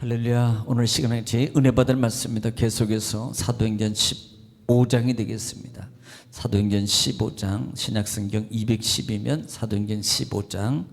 할렐루야. 오늘 시간에 제 은혜 받을 말씀입니다. 계속해서 사도행전 15장이 되겠습니다. 사도행전 15장, 신약성경 210이면 사도행전 15장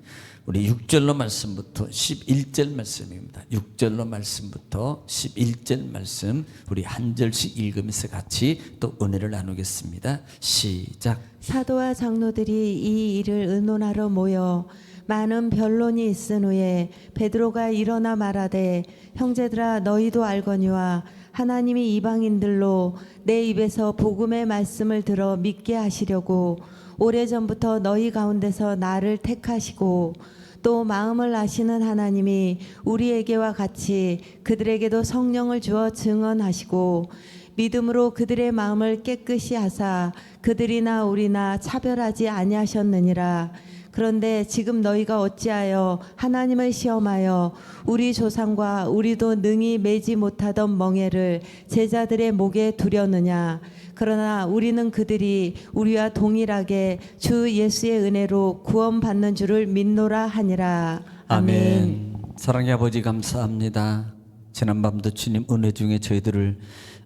우리 6절로 말씀부터 11절 말씀입니다. 6절로 말씀부터 11절 말씀 우리 한 절씩 읽으면서 같이 또 은혜를 나누겠습니다. 시작. 사도와 장로들이 이 일을 의논하러 모여 많은 변론이 있은 후에 베드로가 일어나 말하되, 형제들아, 너희도 알거니와 하나님이 이방인들로 내 입에서 복음의 말씀을 들어 믿게 하시려고 오래전부터 너희 가운데서 나를 택하시고, 또 마음을 아시는 하나님이 우리에게와 같이 그들에게도 성령을 주어 증언하시고, 믿음으로 그들의 마음을 깨끗이 하사 그들이나 우리나 차별하지 아니하셨느니라. 그런데 지금 너희가 어찌하여 하나님을 시험하여 우리 조상과 우리도 능히 매지 못하던 멍에를 제자들의 목에 두려느냐. 그러나 우리는 그들이 우리와 동일하게 주 예수의 은혜로 구원받는 줄을 믿노라 하니라. 아멘. 사랑의 아버지 감사합니다. 지난밤도 주님 은혜 중에 저희들을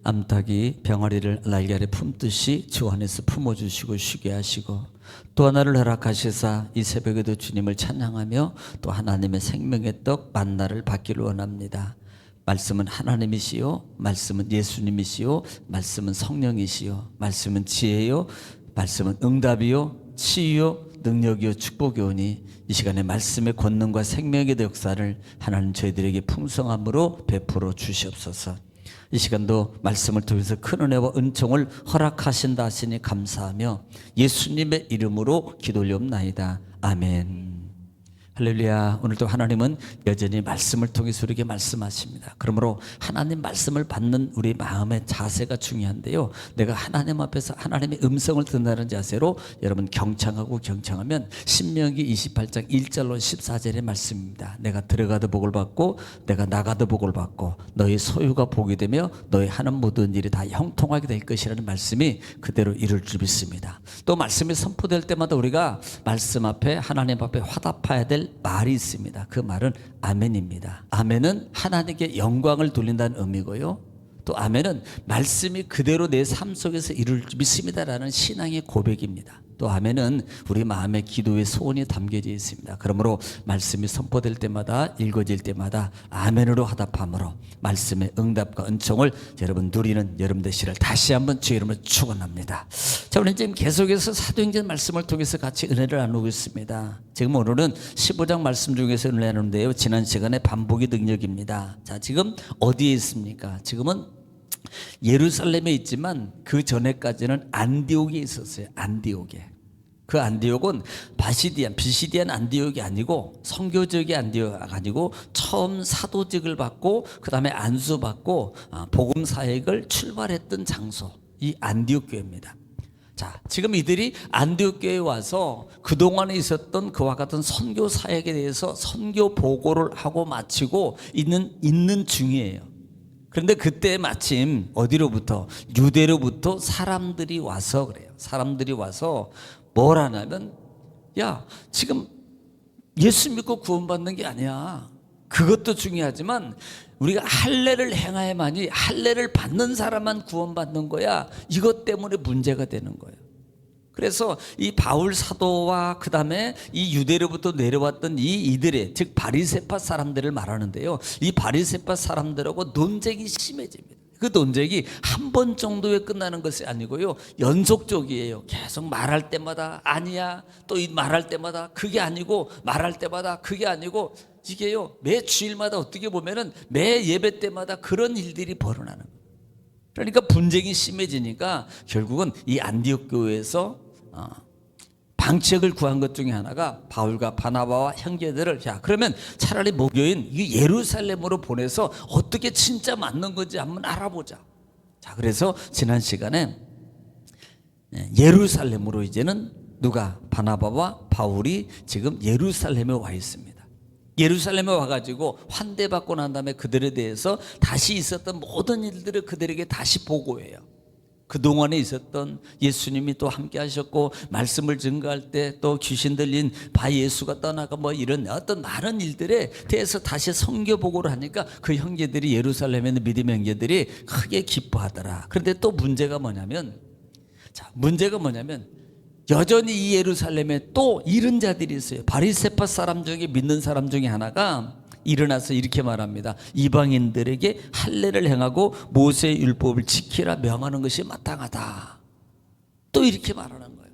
암탉이 병아리를 날개 아래 품듯이 주 안에서 품어주시고 쉬게 하시고, 또 하나를 허락하시사 이 새벽에도 주님을 찬양하며 또 하나님의 생명의 떡 만나를 받기를 원합니다. 말씀은 하나님이시요, 말씀은 예수님이시요, 말씀은 성령이시요, 말씀은 지혜요, 말씀은 응답이요, 치유요, 능력이요, 축복이오니 이 시간에 말씀의 권능과 생명의 역사를 하나님 저희들에게 풍성함으로 베풀어 주시옵소서. 이 시간도 말씀을 통해서 큰 은혜와 은총을 허락하신다 하시니 감사하며 예수님의 이름으로 기도 올리옵나이다. 아멘. 할렐루야. 오늘도 하나님은 여전히 말씀을 통해서 우리에게 말씀하십니다. 그러므로 하나님 말씀을 받는 우리 마음의 자세가 중요한데요, 내가 하나님 앞에서 하나님의 음성을 듣는다는 자세로 여러분 경청하면 신명기 28장 1절로 14절의 말씀입니다. 내가 들어가도 복을 받고 내가 나가도 복을 받고 너희 소유가 복이 되며 너희 하는 모든 일이 다 형통하게 될 것이라는 말씀이 그대로 이룰 줄 믿습니다. 또 말씀이 선포될 때마다 우리가 말씀 앞에 하나님 앞에 화답해야 될 말이 있습니다. 그 말은 아멘입니다. 아멘은 하나님께 영광을 돌린다는 의미고요, 또 아멘은 말씀이 그대로 내 삶 속에서 이룰 줄 믿습니다라는 신앙의 고백입니다. 또 아멘은 우리 마음의 기도의 소원이 담겨져 있습니다. 그러므로 말씀이 선포될 때마다, 읽어질 때마다 아멘으로 화답함으로 말씀의 응답과 은총을 여러분 누리는 여러분 되시를 다시 한번 주의 이름으로 축원합니다. 자, 우리 지금 계속해서 사도행전 말씀을 통해서 같이 은혜를 나누고 있습니다. 지금 오늘은 15장 말씀 중에서 은혜 나누는데요, 지난 시간에 반복의 능력입니다. 자, 지금 어디에 있습니까? 지금은 예루살렘에 있지만 그 전에까지는 안디옥에 있었어요. 안디옥에. 그 안디옥은 비시디안 안디옥이 아니고 선교적의 안디옥이 아니고 처음 사도직을 받고 그 다음에 안수받고 복음 사역을 출발했던 장소, 이 안디옥 교회입니다. 자, 지금 이들이 안디옥 교회에 와서 그동안에 있었던 그와 같은 선교 사역에 대해서 선교 보고를 하고 마치고 있는 중이에요. 그런데 그때 마침 어디로부터? 유대로부터 사람들이 와서 그래요. 사람들이 와서 뭘 하냐면, 야, 지금 예수 믿고 구원받는 게 아니야. 그것도 중요하지만 우리가 할례를 행하야만이, 할례를 받는 사람만 구원받는 거야. 이것 때문에 문제가 되는 거예요. 그래서 이 바울 사도와 그 다음에 이 유대로부터 내려왔던 이들의, 즉 바리새파 사람들을 말하는데요, 이 바리새파 사람들하고 논쟁이 심해집니다. 그 논쟁이 한 번 정도에 끝나는 것이 아니고요, 연속적이에요. 계속 말할 때마다 아니야, 또 말할 때마다 그게 아니고, 말할 때마다 그게 아니고, 이게요 매 주일마다 어떻게 보면은 매 예배 때마다 그런 일들이 벌어나는 거예요. 그러니까 분쟁이 심해지니까 결국은 이 안디옥 교회에서 방책을 구한 것 중에 하나가 바울과 바나바와 형제들을, 자, 그러면 차라리 목요인 예루살렘으로 보내서 어떻게 진짜 맞는 건지 한번 알아보자. 자, 그래서 지난 시간에 예루살렘으로 이제는 누가? 바나바와 바울이 지금 예루살렘에 와 있습니다. 예루살렘에 와가지고 환대받고 난 다음에 그들에 대해서 다시 있었던 모든 일들을 그들에게 다시 보고해요. 그동안에 있었던 예수님이 또 함께 하셨고 말씀을 증거할 때 또 귀신 들린 바 예수가 떠나가 뭐 이런 어떤 많은 일들에 대해서 다시 성교 보고를 하니까 그 형제들이 예루살렘에 있는 믿음의 형제들이 크게 기뻐하더라. 그런데 또 문제가 뭐냐면 여전히 이 예루살렘에 또 이른 자들이 있어요. 바리새파 사람 중에 믿는 사람 중에 하나가 일어나서 이렇게 말합니다. 이방인들에게 할례를 행하고 모세의 율법을 지키라 명하는 것이 마땅하다. 또 이렇게 말하는 거예요.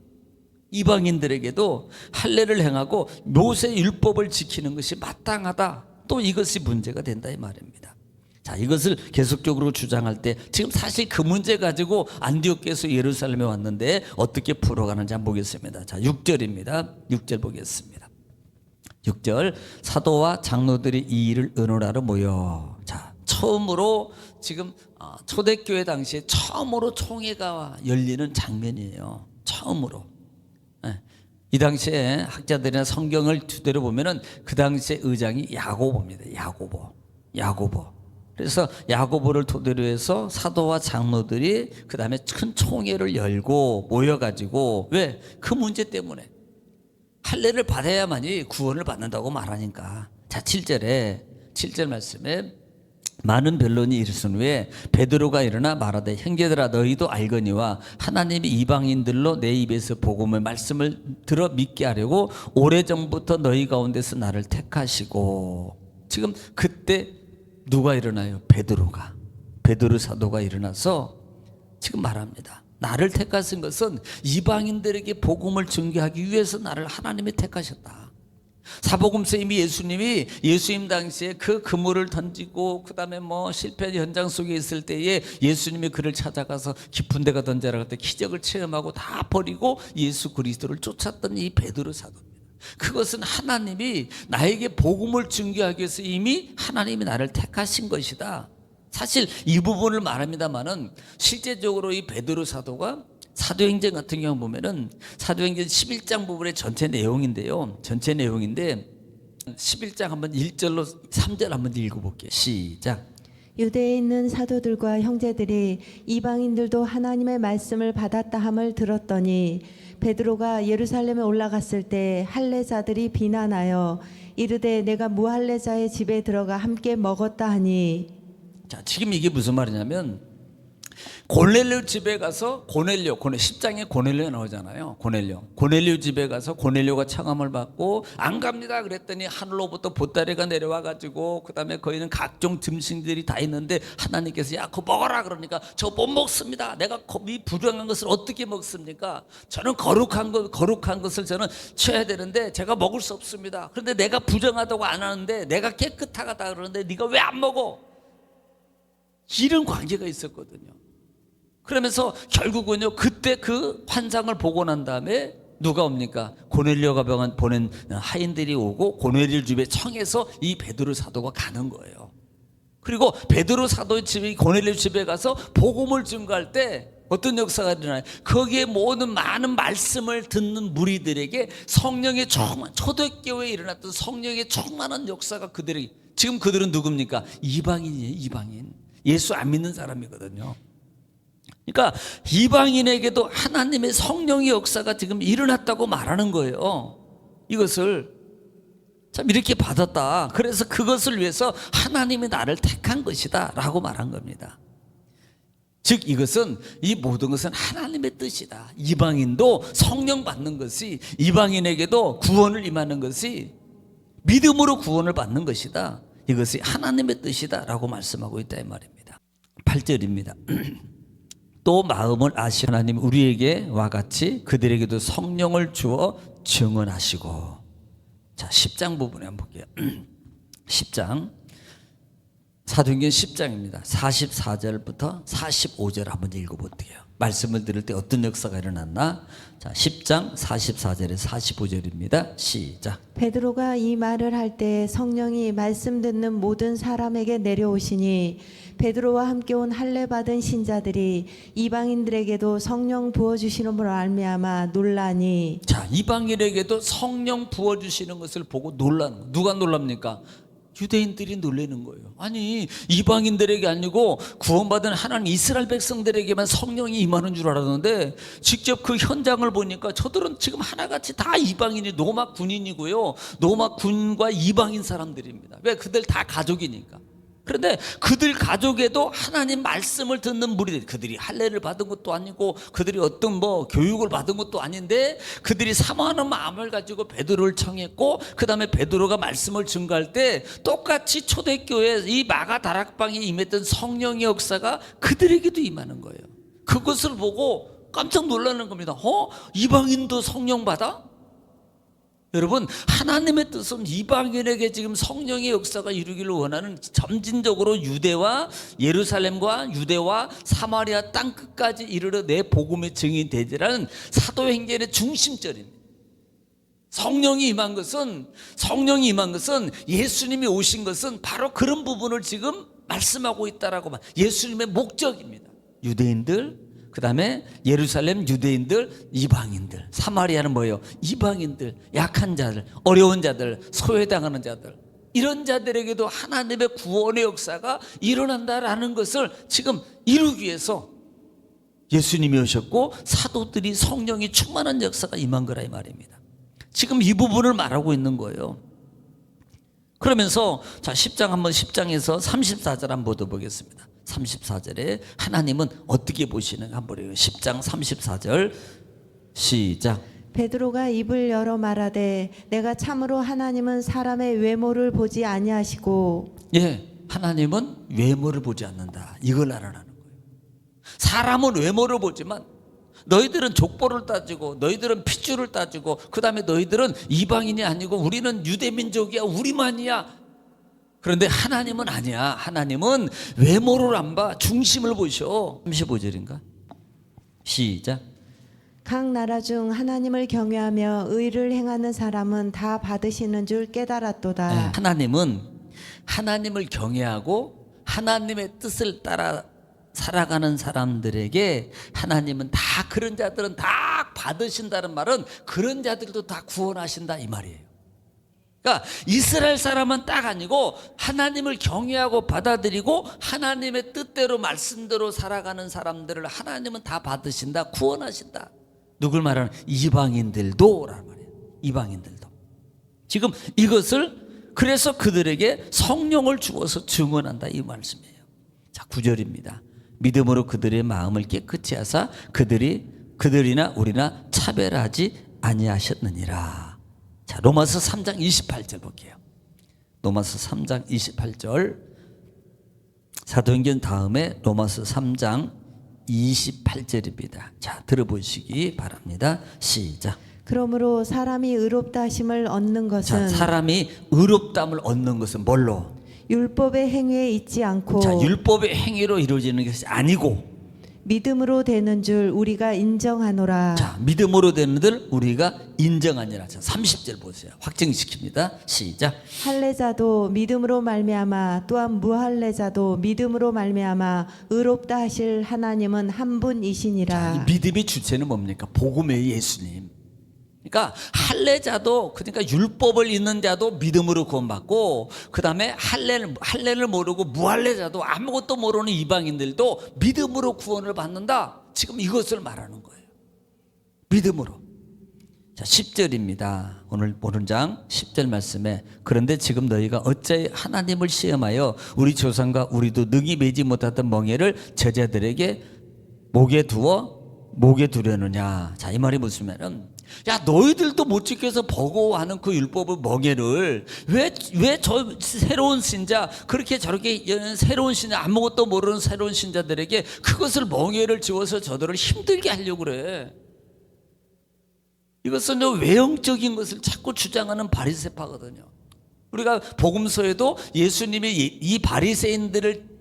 이방인들에게도 할례를 행하고 모세의 율법을 지키는 것이 마땅하다. 또 이것이 문제가 된다 이 말입니다. 자, 이것을 계속적으로 주장할 때 지금 사실 그 문제 가지고 안디옥에서 예루살렘에 왔는데 어떻게 풀어가는지 한번 보겠습니다. 자, 6절입니다. 6절 보겠습니다. 6절 사도와 장로들이 이 일을 의논하러 모여. 자, 처음으로 지금 초대교회 당시에 처음으로 총회가 열리는 장면이에요. 처음으로. 이 당시에 학자들이나 성경을 주대로 보면은 그 당시에 의장이 야고보입니다. 야고보. 그래서 야고보를 토대로 해서 사도와 장로들이 그 다음에 큰 총회를 열고 모여가지고 왜? 그 문제 때문에 할례를 받아야만이 구원을 받는다고 말하니까. 자, 7절 말씀에 많은 변론이 이르신 후에 베드로가 일어나 말하되 형제들아 너희도 알거니와 하나님이 이방인들로 내 입에서 복음의 말씀을 들어 믿게 하려고 오래전부터 너희 가운데서 나를 택하시고. 지금 그때 누가 일어나요? 베드로 사도가 일어나서 지금 말합니다. 나를 택하신 것은 이방인들에게 복음을 전개하기 위해서 나를 하나님이 택하셨다. 사복음서 이미 예수님 당시에 그 그물을 던지고 그 다음에 뭐 실패 현장 속에 있을 때에 예수님이 그를 찾아가서 깊은 데가 던져라 그때 기적을 체험하고 다 버리고 예수 그리스도를 쫓았던 이 베드로 사도입니다. 그것은 하나님이 나에게 복음을 전개하기 위해서 이미 하나님이 나를 택하신 것이다. 사실 이 부분을 말합니다만은 실제적으로 이 베드로 사도가 사도행전 같은 경우 보면은 사도행전 11장 부분의 전체 내용인데요. 11장 한번 1절로 3절 한번 읽어볼게요. 시작. 유대에 있는 사도들과 형제들이 이방인들도 하나님의 말씀을 받았다 함을 들었더니 베드로가 예루살렘에 올라갔을 때 할례자들이 비난하여 이르되 내가 무할례자의 집에 들어가 함께 먹었다 하니. 자, 지금 이게 무슨 말이냐면 고넬료 집에 가서 고넬료 10장에 고넬료가 나오잖아요. 고넬료 집에 가서 고넬료가 청함을 받고 안 갑니다 그랬더니 하늘로부터 보따리가 내려와 가지고 그다음에 거기는 각종 점심들이 다 있는데 하나님께서 야 그거 먹어라 그러니까 저 못 먹습니다. 내가 이 부정한 것을 어떻게 먹습니까? 저는 거룩한 것을 저는 취해야 되는데 제가 먹을 수 없습니다. 그런데 내가 부정하다고 안 하는데 내가 깨끗하다 그러는데 네가 왜 안 먹어? 이런 관계가 있었거든요. 그러면서 결국은요 그때 그 환상을 보고 난 다음에 누가 옵니까? 고넬료가 보낸 하인들이 오고 고넬료 집에 청해서 이 베드로 사도가 가는 거예요. 그리고 베드로 사도의 집에 고넬료 집에 가서 복음을 증거할 때 어떤 역사가 일어나요? 거기에 모든 많은 말씀을 듣는 무리들에게 성령의 초대교회에 일어났던 성령의 충만한 역사가 지금 그들은 누굽니까? 이방인이에요. 이방인. 예수 안 믿는 사람이거든요. 그러니까 이방인에게도 하나님의 성령의 역사가 지금 일어났다고 말하는 거예요. 이것을 참 이렇게 받았다. 그래서 그것을 위해서 하나님이 나를 택한 것이다 라고 말한 겁니다. 즉 이것은 이 모든 것은 하나님의 뜻이다. 이방인도 성령 받는 것이 이방인에게도 구원을 임하는 것이 믿음으로 구원을 받는 것이다. 이것이 하나님의 뜻이다 라고 말씀하고 있다 이 말입니다. 8절입니다. 또 마음을 아시 하나님 우리에게 와 같이 그들에게도 성령을 주어 증언하시고. 자, 10장 부분에 한번 볼게요. 10장 사도행전 10장입니다. 44절부터 45절 한번 읽어볼게요. 말씀을 들을 때 어떤 역사가 일어났나? 자, 10장 44절에 45절입니다. 시작. 베드로가 이 말을 할 때 성령이 말씀 듣는 모든 사람에게 내려오시니 베드로와 함께 온 할례 받은 신자들이 이방인들에게도 성령 부어 주시는으로 말미암아 놀라니. 자, 이방인에게도 성령 부어 주시는 것을 보고 놀라는 거. 누가 놀랍니까? 유대인들이 놀라는 거예요. 아니, 이방인들에게 아니고 구원받은 하나님 이스라엘 백성들에게만 성령이 임하는 줄 알았는데 직접 그 현장을 보니까 저들은 지금 하나같이 다 이방인이 로마 군인이고요. 로마 군과 이방인 사람들입니다. 왜? 그들 다 가족이니까. 그런데 그들 가족에도 하나님 말씀을 듣는 무리들, 그들이 할례를 받은 것도 아니고 그들이 어떤 교육을 받은 것도 아닌데 그들이 사모하는 마음을 가지고 베드로를 청했고, 그 다음에 베드로가 말씀을 증거할 때 똑같이 초대교회 이 마가 다락방에 임했던 성령의 역사가 그들에게도 임하는 거예요. 그것을 보고 깜짝 놀라는 겁니다. 이방인도 성령 받아? 여러분, 하나님의 뜻은 이방인에게 지금 성령의 역사가 이루기를 원하는, 점진적으로 유대와 예루살렘과 유대와 사마리아 땅 끝까지 이르러 내 복음의 증인 되리라는 사도행전의 중심절입니다. 성령이 임한 것은 예수님이 오신 것은 바로 그런 부분을 지금 말씀하고 있다라고 예수님의 목적입니다. 유대인들, 그 다음에 예루살렘 유대인들, 이방인들. 사마리아는 뭐예요? 이방인들, 약한 자들, 어려운 자들, 소외당하는 자들, 이런 자들에게도 하나님의 구원의 역사가 일어난다라는 것을 지금 이루기 위해서 예수님이 오셨고 사도들이 성령이 충만한 역사가 임한 거라 이 말입니다. 지금 이 부분을 말하고 있는 거예요. 그러면서 자, 10장에서 34절 한번 보겠습니다. 34절에 하나님은 어떻게 보시는가 한번 보래요. 10장 34절 시작. 베드로가 입을 열어 말하되 내가 참으로 하나님은 사람의 외모를 보지 아니하시고, 하나님은 외모를 보지 않는다, 이걸 알아라는 거예요. 사람은 외모를 보지만 너희들은 족보를 따지고 너희들은 핏줄을 따지고 그 다음에 너희들은 이방인이 아니고 우리는 유대민족이야, 우리만이야. 그런데 하나님은 아니야. 하나님은 외모를 안 봐, 중심을 보셔. 35절인가? 시작. 각 나라 중 하나님을 경외하며 의를 행하는 사람은 다 받으시는 줄 깨달았도다. 하나님은 하나님을 경외하고 하나님의 뜻을 따라 살아가는 사람들에게 하나님은 다, 그런 자들은 다 받으신다는 말은 그런 자들도 다 구원하신다 이 말이에요. 그러니까 이스라엘 사람은 딱 아니고 하나님을 경외하고 받아들이고 하나님의 뜻대로 말씀대로 살아가는 사람들을 하나님은 다 받으신다, 구원하신다. 누굴 말하는? 이방인들도 라는 말이에요. 이방인들도. 지금 이것을 그래서 그들에게 성령을 주어서 증언한다 이 말씀이에요. 자, 9절입니다. 믿음으로 그들의 마음을 깨끗이 하사 그들이나 우리나 차별하지 아니하셨느니라. 자, 로마서 3장 28절 볼게요. 로마서 3장 28절. 사도행전 다음에 로마서 3장 28절입니다. 자, 들어보시기 바랍니다. 시작. 그러므로 사람이 의롭다 하심을 얻는 것은, 자, 사람이 의롭담을 얻는 것은 뭘로? 율법의 행위에 있지 않고, 자, 율법의 행위로 이루어지는 것이 아니고 믿음으로 되는 줄 우리가 인정하노라. 자, 믿음으로 되는 들 우리가 인정하니라. 자, 30절 보세요. 확증시킵니다. 시작. 할례자도 믿음으로 말미암아 또한 무할례자도 믿음으로 말미암아 의롭다 하실 하나님은 한 분이시니라. 이 믿음의 주체는 뭡니까? 복음의 예수님. 그러니까 할례자도, 그러니까 율법을 잇는 자도 믿음으로 구원받고, 그 다음에 할례를 모르고 무할례자도, 아무것도 모르는 이방인들도 믿음으로 구원을 받는다. 지금 이것을 말하는 거예요. 믿음으로. 자, 10절입니다. 오늘 본문장 10절 말씀에 그런데 지금 너희가 어찌 하나님을 시험하여 우리 조상과 우리도 능히 매지 못하던 멍에를 제자들에게 목에 두려느냐. 자, 이 말이 무슨 말이냐면, 야, 너희들도 못 지켜서 버거워하는 그 율법의 멍에를 왜 저 새로운 신자, 그렇게 저렇게 새로운 신자, 아무것도 모르는 새로운 신자들에게 그것을 멍에를 지워서 저들을 힘들게 하려고 그래. 이것은 외형적인 것을 자꾸 주장하는 바리새파거든요. 우리가 복음서에도 예수님이 이 바리새인들에게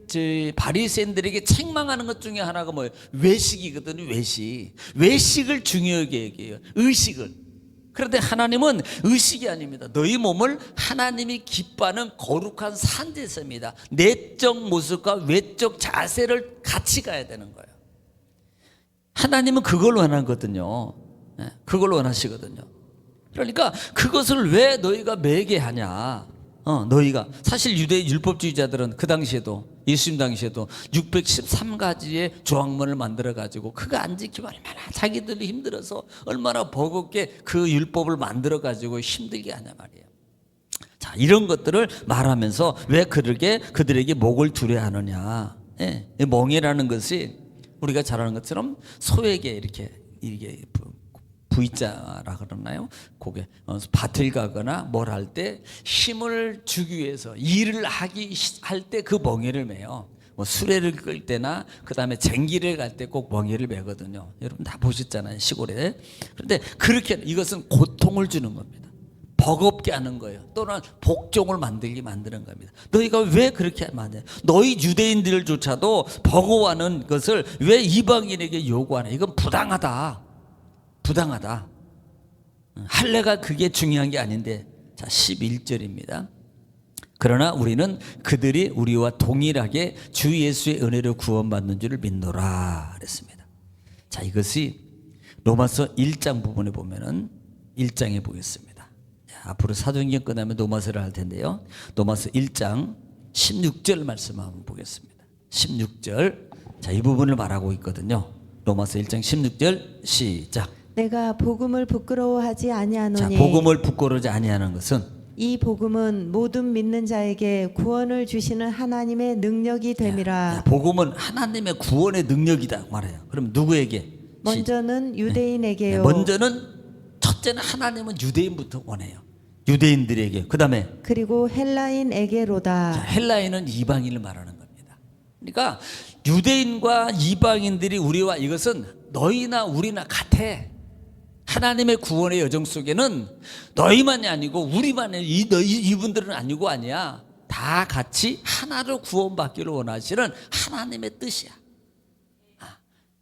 책망하는 것 중에 하나가 뭐예요? 외식이거든요. 외식을 중요하게 얘기해요. 의식을. 그런데 하나님은 의식이 아닙니다. 너희 몸을 하나님이 기뻐하는 거룩한 산제사입니다. 내적 모습과 외적 자세를 같이 가야 되는 거예요. 하나님은 그걸 원하거든요. 그걸 원하시거든요. 그러니까 그것을 왜 너희가 매게 하냐? 너희가 사실 유대 율법주의자들은 그 당시에도 예수님 당시에도 613가지의 조항문을 만들어 가지고 그거 안 지키면 얼마나 자기들이 힘들어서 얼마나 버겁게 그 율법을 만들어 가지고 힘들게 하냐 말이에요. 자, 이런 것들을 말하면서 왜 그들에게 목을 두려 하느냐. 예, 멍이라는 것이 우리가 잘 아는 것처럼 소에게 이렇게 V자라 그러나요? 그게 밭을 가거나 뭘 할 때 힘을 주기 위해서 일을 할 때 그 멍에를 매요. 뭐 수레를 끌 때나 그 다음에 쟁기를 갈 때 꼭 멍에를 매거든요. 여러분 다 보셨잖아요, 시골에. 그런데 그렇게 이것은 고통을 주는 겁니다. 버겁게 하는 거예요. 또는 복종을 만드는 겁니다. 너희가 왜 그렇게 하냐? 너희 유대인들조차도 버거워하는 것을 왜 이방인에게 요구하냐? 이건 부당하다. 할례가 그게 중요한 게 아닌데. 자, 11절입니다. 그러나 우리는 그들이 우리와 동일하게 주 예수의 은혜로 구원받는 줄을 믿노라 그랬습니다. 자, 이것이 로마서 1장 부분에 보면은 1장에 보겠습니다. 자, 앞으로 사도행전 끝나면 로마서를 할 텐데요. 로마서 1장 16절 말씀 한번 보겠습니다. 16절. 자, 이 부분을 말하고 있거든요. 로마서 1장 16절 시작. 내가 복음을 부끄러워하지 아니하노니. 자, 복음을 부끄러워하지 아니하는 것은 이 복음은 모든 믿는 자에게 구원을 주시는 하나님의 능력이 됨이라. 복음은 하나님의 구원의 능력이다 말해요. 그럼 누구에게? 먼저는 유대인에게요. 먼저는 첫째는 하나님은 유대인부터 원해요. 유대인들에게. 그다음에 그리고 헬라인에게로다. 자, 헬라인은 이방인을 말하는 겁니다. 그러니까 유대인과 이방인들이 우리와 이것은 너희나 우리나 같아. 하나님의 구원의 여정 속에는 너희만이 아니고 우리만이 이분들은 아니고 아니야. 다 같이 하나로 구원받기를 원하시는 하나님의 뜻이야.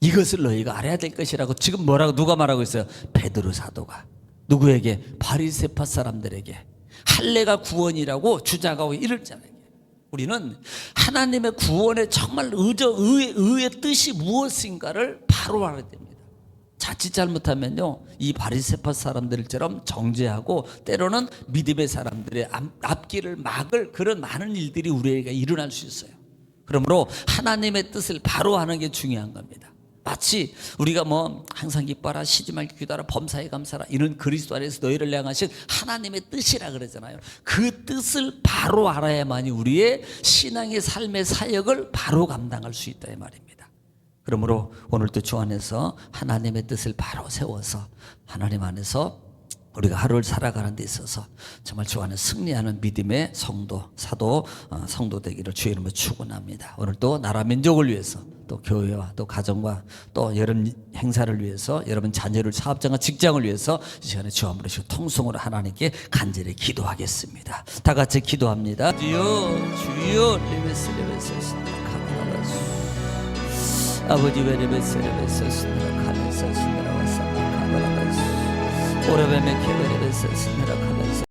이것을 너희가 알아야 될 것이라고 지금 누가 말하고 있어요? 베드로 사도가 누구에게? 바리새파 사람들에게 할례가 구원이라고 주장하고 이랬잖아요. 우리는 하나님의 구원의 정말 의의 뜻이 무엇인가를 바로 알아야 됩니다. 자칫 잘못하면요, 이 바리새파 사람들처럼 정죄하고 때로는 믿음의 사람들의 앞길을 막을 그런 많은 일들이 우리에게 일어날 수 있어요. 그러므로 하나님의 뜻을 바로 하는 게 중요한 겁니다. 마치 우리가 항상 기뻐하라, 쉬지 말고 기도하라, 범사에 감사하라, 이런 그리스도 안에서 너희를 향하신 하나님의 뜻이라 그러잖아요. 그 뜻을 바로 알아야만이 우리의 신앙의 삶의 사역을 바로 감당할 수 있다 이 말입니다. 그러므로 오늘도 주 안에서 하나님의 뜻을 바로 세워서 하나님 안에서 우리가 하루를 살아가는 데 있어서 정말 주 안에 승리하는 믿음의 사도 되기를 주의 이름으로 축원합니다. 오늘 또 나라 민족을 위해서 또 교회와 또 가정과 또 여러분 행사를 위해서 여러분 자녀를 사업장과 직장을 위해서 이 시간에 주 한번 모시고 통성으로 하나님께 간절히 기도하겠습니다. 다 같이 기도합니다. 주여 레베스 아버지 베레베스 순나라 카메사 순나라 와사 카메라바스 오라베메 케베레베스 순나라 카메사